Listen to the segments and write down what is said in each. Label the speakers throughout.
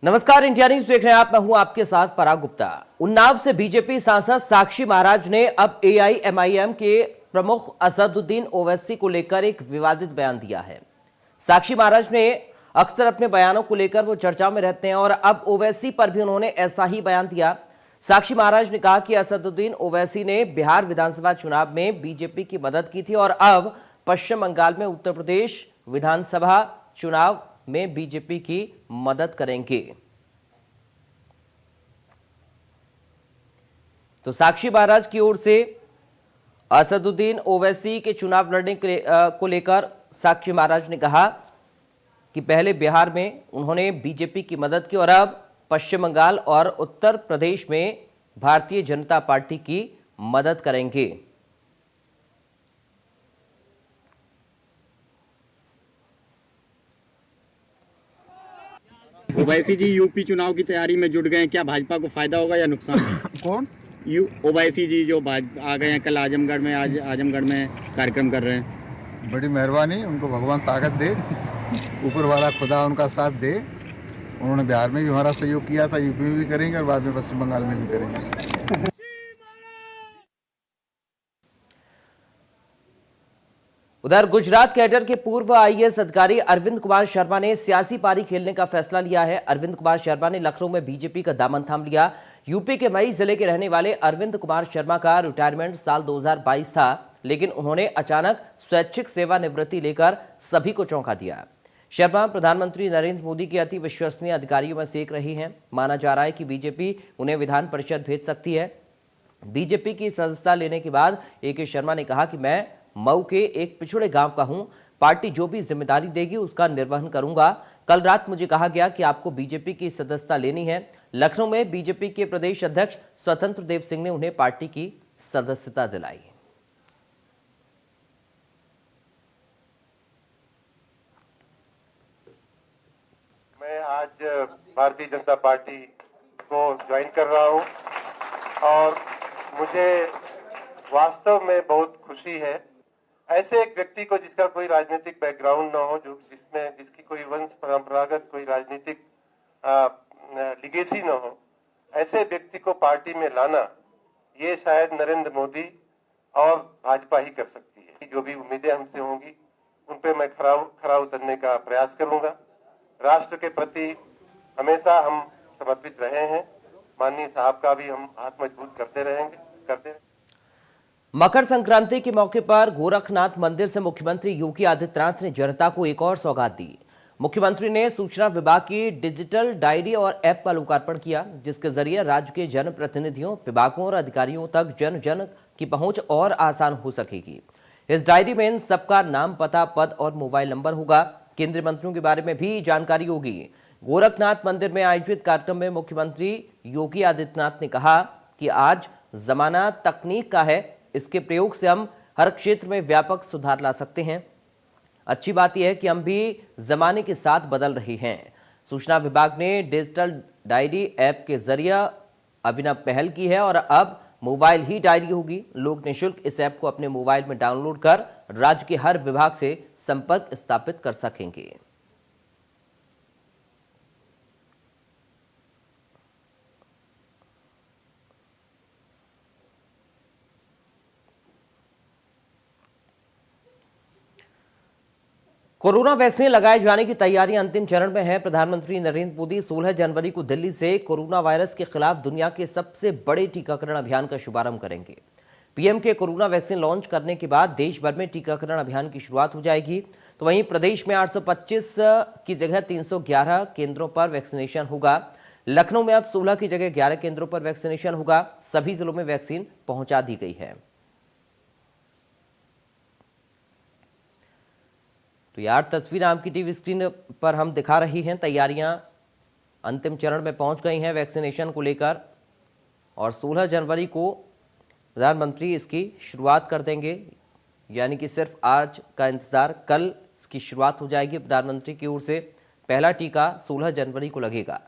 Speaker 1: नमस्कार, India news देख रहे हैं आप। मैं हूं आपके साथ पराग गुप्ता। उन्नाव से बीजेपी सांसद साक्षी महाराज ने अब एआईएमआईएम के प्रमुख असदुद्दीन ओवैसी को लेकर एक विवादित बयान दिया है। साक्षी महाराज ने अक्सर अपने बयानों को लेकर वो चर्चा में रहते हैं और अब ओवैसी पर भी उन्होंने ऐसा ही बयान दिया। साक्षी महाराज ने कहा कि असदुद्दीन ओवैसी ने बिहार विधानसभा चुनाव में बीजेपी की मदद की थी और अब पश्चिम बंगाल में उत्तर प्रदेश विधानसभा चुनाव में बीजेपी की मदद करेंगे। तो साक्षी महाराज की ओर से असदुद्दीन ओवैसी के चुनाव लड़ने को लेकर साक्षी महाराज ने कहा कि पहले बिहार में उन्होंने बीजेपी की मदद की और अब पश्चिम बंगाल और उत्तर प्रदेश में भारतीय जनता पार्टी की मदद करेंगे।
Speaker 2: ओवैसी जी यूपी चुनाव की तैयारी में जुट गए हैं, क्या भाजपा को फायदा होगा या नुकसान?
Speaker 3: कौन?
Speaker 2: ओवैसी जी जो आ गए हैं कल आजमगढ़ में, आज आजमगढ़ में कार्यक्रम कर रहे हैं।
Speaker 3: बड़ी मेहरबानी, उनको भगवान ताकत दे, ऊपर वाला खुदा उनका साथ दे। उन्होंने बिहार में भी हमारा सहयोग किया था, यूपी में भी करेंगे और बाद में पश्चिम बंगाल में भी करेंगे।
Speaker 1: उधर गुजरात कैडर के पूर्व आईएएस अधिकारी अरविंद कुमार शर्मा ने सियासी पारी खेलने का फैसला लिया है। अरविंद कुमार शर्मा ने लखनऊ में बीजेपी का दामन थाम लिया। यूपी के मई जिले के रहने वाले अरविंद कुमार शर्मा का रिटायरमेंट साल 2022 था, लेकिन उन्होंने अचानक स्वैच्छिक सेवानिवृत्ति लेकर सभी को चौंका दिया। शर्मा प्रधानमंत्री नरेंद्र मोदी के अति विश्वसनीय अधिकारियों में से एक रही हैं। माना जा रहा है कि बीजेपी उन्हें विधान परिषद भेज सकती है। बीजेपी की सदस्यता लेने के बाद ए.के. शर्मा ने कहा कि मैं मऊ के एक पिछड़े गांव का हूं, पार्टी जो भी जिम्मेदारी देगी उसका निर्वहन करूंगा। कल रात मुझे कहा गया कि आपको बीजेपी की सदस्यता लेनी है। लखनऊ में बीजेपी के प्रदेश अध्यक्ष स्वतंत्र देव सिंह ने उन्हें पार्टी की सदस्यता दिलाई।
Speaker 4: मैं आज भारतीय जनता पार्टी को ज्वाइन कर रहा हूं और मुझे वास्तव में बहुत खुशी है। ऐसे एक व्यक्ति को जिसका कोई राजनीतिक बैकग्राउंड न हो, जिसकी कोई वंश परंपरागत कोई राजनीतिक लिगेसी न हो, ऐसे व्यक्ति को पार्टी में लाना, ये शायद नरेंद्र मोदी और भाजपा ही कर सकती है। जो भी उम्मीदें हमसे होंगी उन पे मैं खरा उतरने का प्रयास करूंगा। राष्ट्र के प्रति हमेशा हम समर्पित रहे हैं। माननीय साहब का भी हम हाथ मजबूत करते रहेंगे।
Speaker 1: मकर संक्रांति के मौके पर गोरखनाथ मंदिर से मुख्यमंत्री योगी आदित्यनाथ ने जनता को एक और सौगात दी। मुख्यमंत्री ने सूचना विभाग की डिजिटल डायरी और ऐप का लोकार्पण किया, जिसके जरिए राज्य के जनप्रतिनिधियों, विभागों और अधिकारियों तक जन जन की पहुंच और आसान हो सकेगी। इस डायरी में इन सबका नाम, पता, पद और मोबाइल नंबर होगा। केंद्रीय मंत्रियों के बारे में भी जानकारी होगी। गोरखनाथ मंदिर में आयोजित कार्यक्रम में मुख्यमंत्री योगी आदित्यनाथ ने कहा कि आज जमाना तकनीक का है, इसके प्रयोग से हम हर क्षेत्र में व्यापक सुधार ला सकते हैं। अच्छी बात यह है कि हम भी जमाने के साथ बदल रहे हैं। सूचना विभाग ने डिजिटल डायरी ऐप के जरिए अभिनव पहल की है और अब मोबाइल ही डायरी होगी। लोग निःशुल्क इस ऐप को अपने मोबाइल में डाउनलोड कर राज्य के हर विभाग से संपर्क स्थापित कर सकेंगे। कोरोना वैक्सीन लगाए जाने की तैयारी अंतिम चरण में है। प्रधानमंत्री नरेंद्र मोदी 16 जनवरी को दिल्ली से कोरोना वायरस के खिलाफ दुनिया के सबसे बड़े टीकाकरण अभियान का शुभारंभ करेंगे। पीएम के कोरोना वैक्सीन लॉन्च करने के बाद देश भर में टीकाकरण अभियान की शुरुआत हो जाएगी। तो वहीं प्रदेश में 825 की जगह 311 केंद्रों पर वैक्सीनेशन होगा। लखनऊ में अब 16 की जगह 11 केंद्रों पर वैक्सीनेशन होगा। सभी जिलों में वैक्सीन पहुंचा दी गई है। तो यार तस्वीर आपकी टीवी स्क्रीन पर हम दिखा रही हैं। तैयारियां अंतिम चरण में पहुंच गई हैं वैक्सीनेशन को लेकर और 16 जनवरी को प्रधानमंत्री इसकी शुरुआत कर देंगे। यानी कि सिर्फ आज का इंतजार, कल इसकी शुरुआत हो जाएगी। प्रधानमंत्री की ओर से पहला टीका 16 जनवरी को लगेगा।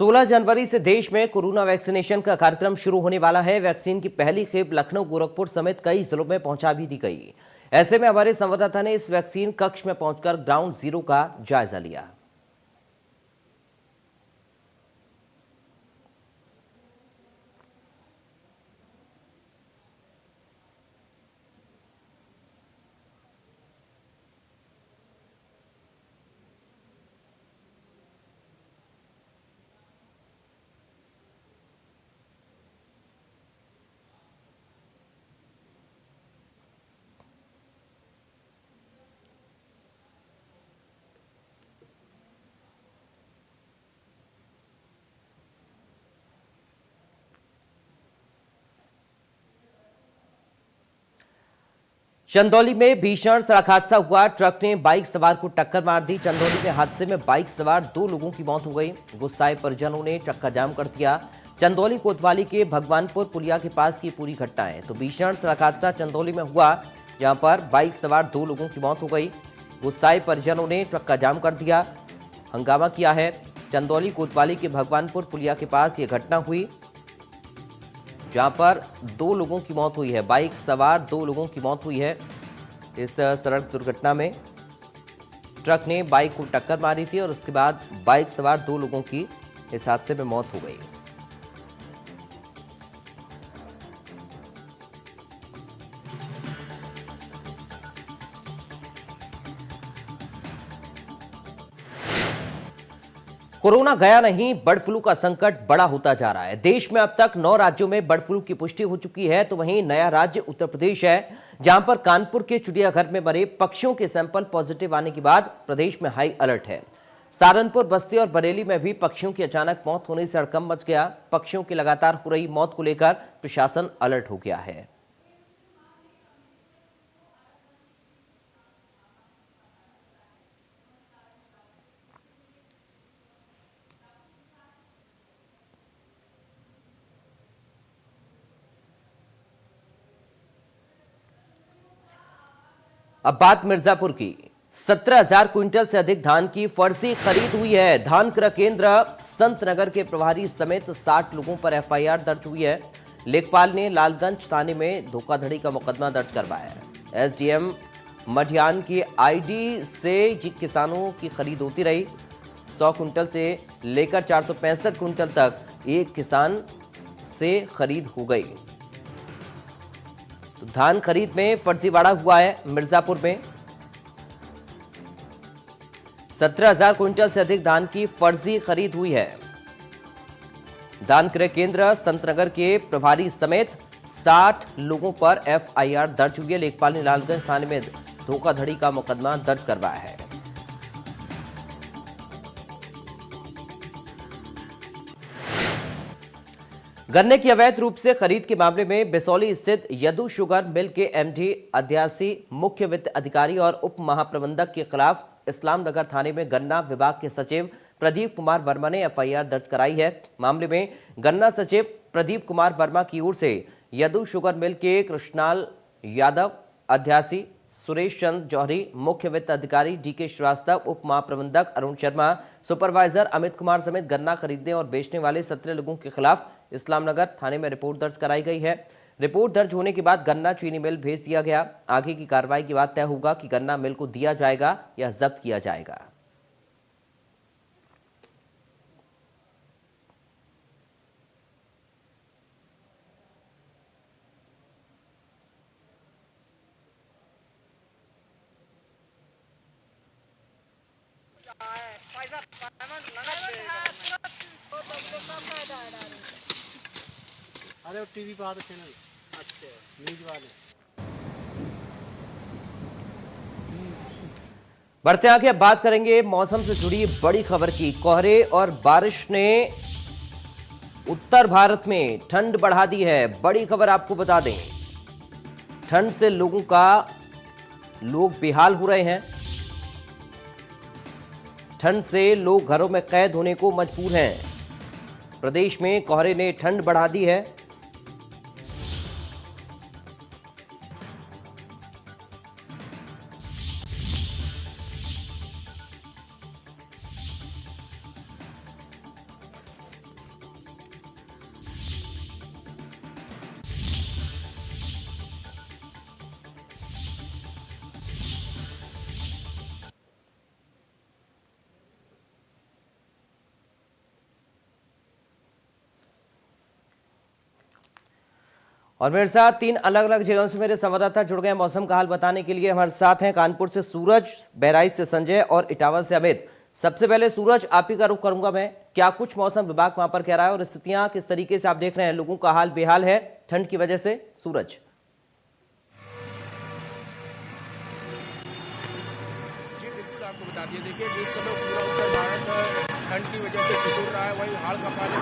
Speaker 1: 16 जनवरी से देश में कोरोना वैक्सीनेशन का कार्यक्रम शुरू होने वाला है। वैक्सीन की पहली खेप लखनऊ, गोरखपुर समेत कई जिलों में पहुंचा भी दी गई। ऐसे में हमारे संवाददाता ने इस वैक्सीन कक्ष में पहुंचकर ग्राउंड जीरो का जायजा लिया। चंदौली में भीषण सड़क हादसा हुआ। ट्रक ने बाइक सवार को टक्कर मार दी। चंदौली में हादसे में बाइक सवार 2 लोगों की मौत हो गई। गुस्साए परिजनों ने चक्का जाम कर दिया। चंदौली कोतवाली के भगवानपुर पुलिया के पास की पूरी घटना है। तो भीषण सड़क हादसा चंदौली में हुआ, जहां पर बाइक सवार 2 लोगों की मौत हो गई। गुस्साए परिजनों ने चक्का जाम कर दिया, हंगामा किया है। चंदौली कोतवाली के भगवानपुर पुलिया के पास ये घटना हुई, जहां पर 2 लोगों की मौत हुई है। बाइक सवार 2 लोगों की मौत हुई है। इस सड़क दुर्घटना में ट्रक ने बाइक को टक्कर मारी थी और उसके बाद बाइक सवार 2 लोगों की इस हादसे में मौत हो गई। कोरोना गया नहीं, बर्ड फ्लू का संकट बड़ा होता जा रहा है। देश में अब तक 9 राज्यों में बर्ड फ्लू की पुष्टि हो चुकी है। तो वहीं नया राज्य उत्तर प्रदेश है, जहां पर कानपुर के चिड़ियाघर में मरे पक्षियों के सैंपल पॉजिटिव आने के बाद प्रदेश में हाई अलर्ट है। सहारनपुर, बस्ती और बरेली में भी पक्षियों की अचानक मौत होने से हड़कंप मच गया। पक्षियों की लगातार हो रही मौत को लेकर प्रशासन अलर्ट हो गया है। अब बात मिर्जापुर की। 17,000 क्विंटल से अधिक धान की फर्जी खरीद हुई है। धान क्रय केंद्र संत नगर के प्रभारी समेत 60 लोगों पर एफआईआर दर्ज हुई है। लेखपाल ने लालगंज थाने में धोखाधड़ी का मुकदमा दर्ज करवाया है। एसडीएम मढियान की आईडी से किसानों की खरीद होती रही। 100 क्विंटल से लेकर 465 क्विंटल तक एक किसान से खरीद हो गई। तो धान खरीद में फर्जीवाड़ा हुआ है। मिर्जापुर में 17,000 क्विंटल से अधिक धान की फर्जी खरीद हुई है। धान क्रय केंद्र संतनगर के प्रभारी समेत 60 लोगों पर एफआईआर दर्ज हुई है। लेखपाल ने लालगंज थाने में धोखाधड़ी का मुकदमा दर्ज करवाया है। गन्ने की अवैध रूप से खरीद के मामले में बिसौली स्थित यदु शुगर मिल के एमडी, अध्यासी, मुख्य वित्त अधिकारी और उप महाप्रबंधक के खिलाफ इस्लाम नगर थाने में गन्ना विभाग के सचिव प्रदीप कुमार वर्मा ने एफआईआर दर्ज कराई है। मामले में गन्ना सचिव प्रदीप कुमार वर्मा की ओर से यदु शुगर मिल के कृष्णाल यादव, अध्यासी सुरेश चंद्र जौहरी, मुख्य वित्त अधिकारी डीके श्रीवास्तव, उप महाप्रबंधक अरुण शर्मा, सुपरवाइजर अमित कुमार समेत गन्ना खरीदने और बेचने वाले 17 लोगों के खिलाफ इस्लामनगर थाने में रिपोर्ट दर्ज कराई गई है। रिपोर्ट दर्ज होने के बाद गन्ना चीनी मिल भेज दिया गया। आगे की कार्रवाई के बाद तय होगा कि गन्ना मिल को दिया जाएगा या जब्त किया जाएगा।
Speaker 5: अरे टीवी पे आता चैनल अच्छा न्यूज वाले।
Speaker 1: बढ़ते आगे अब बात करेंगे मौसम से जुड़ी बड़ी खबर की। कोहरे और बारिश ने उत्तर भारत में ठंड बढ़ा दी है। बड़ी खबर आपको बता दें, ठंड से लोग बेहाल हो रहे हैं। ठंड से लोग घरों में कैद होने को मजबूर हैं। प्रदेश में कोहरे ने ठंड बढ़ा दी है। और मेरे साथ 3 अलग अलग जगहों से मेरे संवाददाता जुड़ गए मौसम का हाल बताने के लिए। हमारे साथ हैं कानपुर से सूरज, बहराइच से संजय और इटावा से अमित। सबसे पहले सूरज, आप ही का रुख करूंगा मैं। क्या कुछ मौसम विभाग वहां पर कह रहा है और स्थितियां किस तरीके से आप देख रहे हैं? लोगों का हाल बेहाल है ठंड की वजह से। सूरज
Speaker 6: जी बिल्कुल, आपको बता दिए, देखिए जिस समय पूरा उत्तर भारत ठंड की वजह से ठिठुर रहा है, वहीं हाल का पानी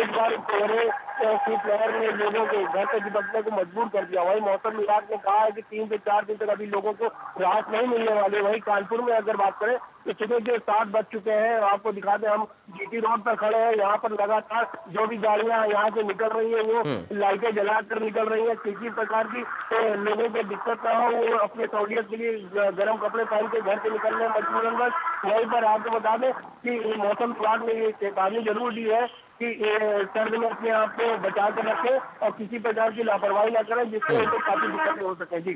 Speaker 7: एक बार कोहरे शीतलहर ने लोगों को घर से निकलने को मजबूर कर दिया। वहीं मौसम विभाग ने कहा है कि 3 से 4 दिन तक अभी लोगों को राहत नहीं मिलने वाली। वहीं कानपुर में अगर बात करें तो सुबह के 7 बज चुके हैं। आपको दिखा दें, हम जीटी रोड पर खड़े हैं। यहाँ पर लगातार जो भी गाड़ियां यहाँ से निकल रही है वो लाइटें जलाकर निकल रही है। किसी प्रकार की लोगों को दिक्कत ना हो, वो अपने सहूलियत के लिए गर्म कपड़े पहन के घर से निकलने मजबूरन बस। वहीं पर आपको बता दें कि मौसम विभाग ने ये चेतावनी जरूर दी है कि सर्द में अपने आप को बचा कर रखें और किसी प्रकार की लापरवाही ना करें, जिससे उनको काफी दिक्कतें हो सके। जी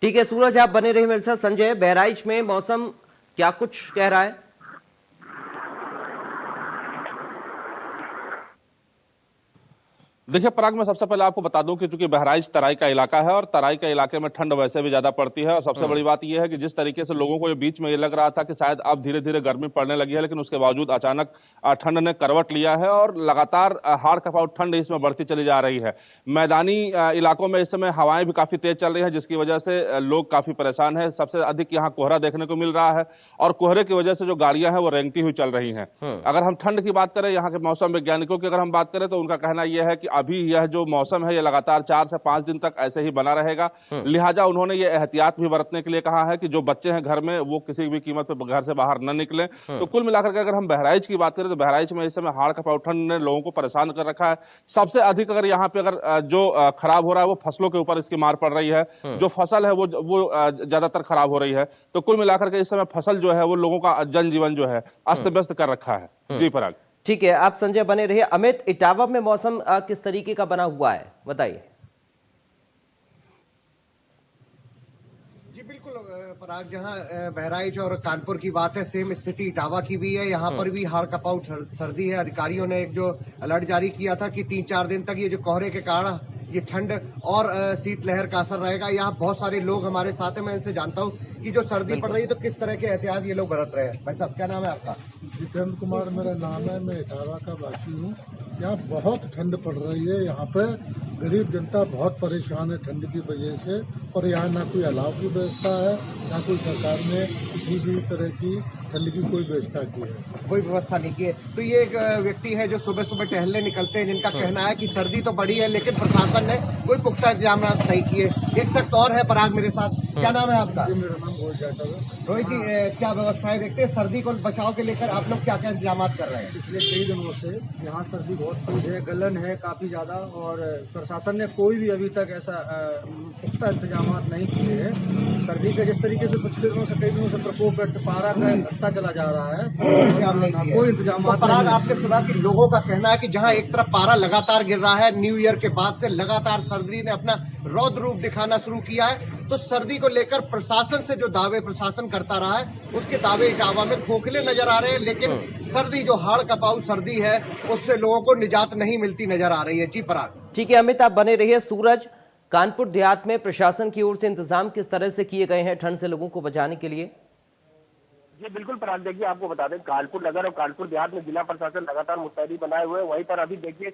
Speaker 1: ठीक है सूरज, आप बने रहे मेरे साथ। संजय, बहराइच में मौसम क्या कुछ कह रहा है?
Speaker 8: देखिए पराग, मैं सबसे पहले आपको बता दूं कि चूंकि बहराइच तराई का इलाका है और तराई के इलाके में ठंड वैसे भी ज्यादा पड़ती है। और सबसे बड़ी बात यह है कि जिस तरीके से लोगों को ये बीच में ये लग रहा था कि शायद अब धीरे धीरे गर्मी पड़ने लगी है, लेकिन उसके बावजूद अचानक ठंड ने करवट लिया है और लगातार हाड़ कपाऊ ठंड इसमें बढ़ती चली जा रही है। मैदानी इलाकों में इस समय हवाएं भी काफी तेज चल रही है, जिसकी वजह से लोग काफी परेशान है। सबसे अधिक यहाँ कोहरा देखने को मिल रहा है और कोहरे की वजह से जो गाड़ियां हैं वो रेंगती हुई चल रही हैं। अगर हम ठंड की बात करें, यहाँ के मौसम वैज्ञानिकों की अगर हम बात करें तो उनका कहना यह है कि अभी यह जो मौसम है ये लगातार 4 से 5 दिन तक ऐसे ही बना रहेगा। लिहाजा उन्होंने ये एहतियात भी बरतने के लिए कहा है कि जो बच्चे हैं घर में वो किसी भी कीमत पर घर से बाहर न निकलें। तो कुल मिलाकर के अगर हम बहराइच की बात करें तो बहराइच में इस समय हाड़ कपाऊ ठंड ने लोगों को परेशान कर रखा है। सबसे अधिक अगर यहाँ पे अगर जो खराब हो रहा है वो फसलों के ऊपर इसकी मार पड़ रही है। जो फसल है वो ज्यादातर खराब हो रही है। तो कुल मिलाकर के इस समय फसल जो है वो लोगों का जनजीवन जो है अस्त व्यस्त कर रखा है। जी पराग।
Speaker 1: ठीक है, आप संजय बने रहिए। अमित, इटावा में मौसम किस तरीके का बना हुआ है, बताइए।
Speaker 9: जी बिल्कुल पराग, जहां बहराइच और कानपुर की बात है, सेम स्थिति इटावा की भी है। यहाँ पर भी हाड़ कपाऊ सर्दी है। अधिकारियों ने एक जो अलर्ट जारी किया था कि 3-4 दिन तक ये जो कोहरे के कारण ये ठंड और शीतलहर का असर रहेगा। यहाँ बहुत सारे लोग हमारे साथ हैं, मैं इनसे जानता हूँ कि जो सर्दी पड़ रही है तो किस तरह के एहतियात ये लोग बरत रहे हैं। भाई साहब, क्या नाम है आपका?
Speaker 10: जितेंद्र कुमार मेरा नाम है, मैं इटावा का वासी हूँ। यहाँ बहुत ठंड पड़ रही है। यहाँ पे गरीब जनता बहुत परेशान है ठंड की वजह से। और यहाँ ना कोई अलाव की व्यवस्था है, ना कोई सरकार ने किसी भी तरह की ठंड की कोई व्यवस्था की है।
Speaker 9: कोई व्यवस्था नहीं की है। तो ये एक व्यक्ति है जो सुबह सुबह टहलने निकलते हैं, जिनका कहना है कि सर्दी तो बढ़ी है लेकिन प्रशासन ने कोई पुख्ता इंतजाम नहीं किए। एक शख्स और है पराग मेरे साथ। क्या नाम है आपका?
Speaker 10: मेरा नाम रोहित जाटव है।
Speaker 9: रोहित जी, क्या व्यवस्थाएं देखते हैं सर्दी को बचाव के लेकर? आप लोग क्या क्या इंतजाम कर रहे हैं?
Speaker 5: पिछले कई दिनों से यहाँ सर्दी बहुत तेज है, गलन है काफी ज्यादा, और प्रशासन ने कोई भी अभी तक ऐसा पुख्ता इंतजाम नहीं किए हैं। सर्दी का जिस तरीके से पिछले दिनों से कई दिनों से प्रकोप पारा का घटता चला जा रहा है, कोई इंतजाम
Speaker 9: तो पराग, आपने सुना कि लोगों का कहना है कि जहां एक तरफ पारा लगातार गिर रहा है, न्यू ईयर के बाद से लगातार सर्दी ने अपना रौद्र रूप दिखाना शुरू किया है। तो सर्दी को लेकर प्रशासन से जो दावे प्रशासन करता रहा है, उसके दावे इटावा में खोखले नजर आ रहे हैं। लेकिन सर्दी जो हाड़ कपाऊ सर्दी है उससे लोगों को निजात नहीं मिलती नजर आ रही है। जी पराग।
Speaker 1: ठीक है अमित, आप बने रहिए। सूरज, कानपुर देहात में प्रशासन की ओर से इंतजाम किस तरह से किए गए हैं ठंड से लोगों को बचाने के लिए?
Speaker 7: जी बिल्कुल पराग, देखिए आपको बता दें, कानपुर नगर और कानपुर देहात में जिला प्रशासन लगातार मुस्तैदी बनाए हुए हैं। वहीं पर अभी देखिए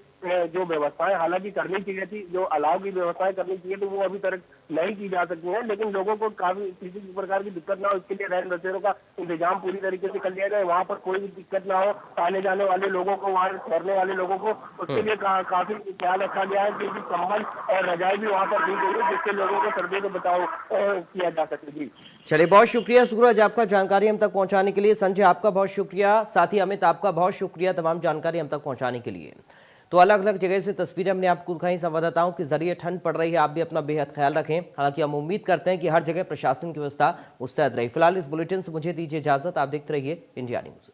Speaker 7: जो व्यवस्थाएं हालांकि करनी चाहिए थी, जो अलाव की व्यवस्थाएं करनी चाहिए थी, वो अभी तक नहीं की जा सकती हैं। लेकिन लोगों को काफी किसी प्रकार की दिक्कत ना हो, इसके लिए रहन बसेरों का इंतजाम पूरी तरीके से कर लिया जाए। वहाँ पर कोई भी दिक्कत ना हो, आने जाने वाले लोगों को, वहाँ ठहरने वाले लोगों को, उसके लिए काफी ख्याल रखा गया है। क्योंकि कंबल और रजाई भी वहाँ पर दी गई है, जिससे लोगों को सर्दी से बचाव किया जा सके। जी
Speaker 1: चलिए, बहुत शुक्रिया सूरज आपका जानकारी हम तक पहुंचाने के लिए। संजय आपका बहुत शुक्रिया, साथ ही अमित आपका बहुत शुक्रिया तमाम जानकारी हम तक पहुंचाने के लिए। तो अलग अलग जगह से तस्वीरें हमने आपको दिखाई संवाददाताओं के जरिए। ठंड पड़ रही है, आप भी अपना बेहद ख्याल रखें। हालांकि हम उम्मीद करते हैं कि हर जगह प्रशासन की व्यवस्था मुस्तैद रही। फिलहाल इस बुलेटिन से मुझे दीजिए इजाजत। आप देखते रहिए इंडिया न्यूज।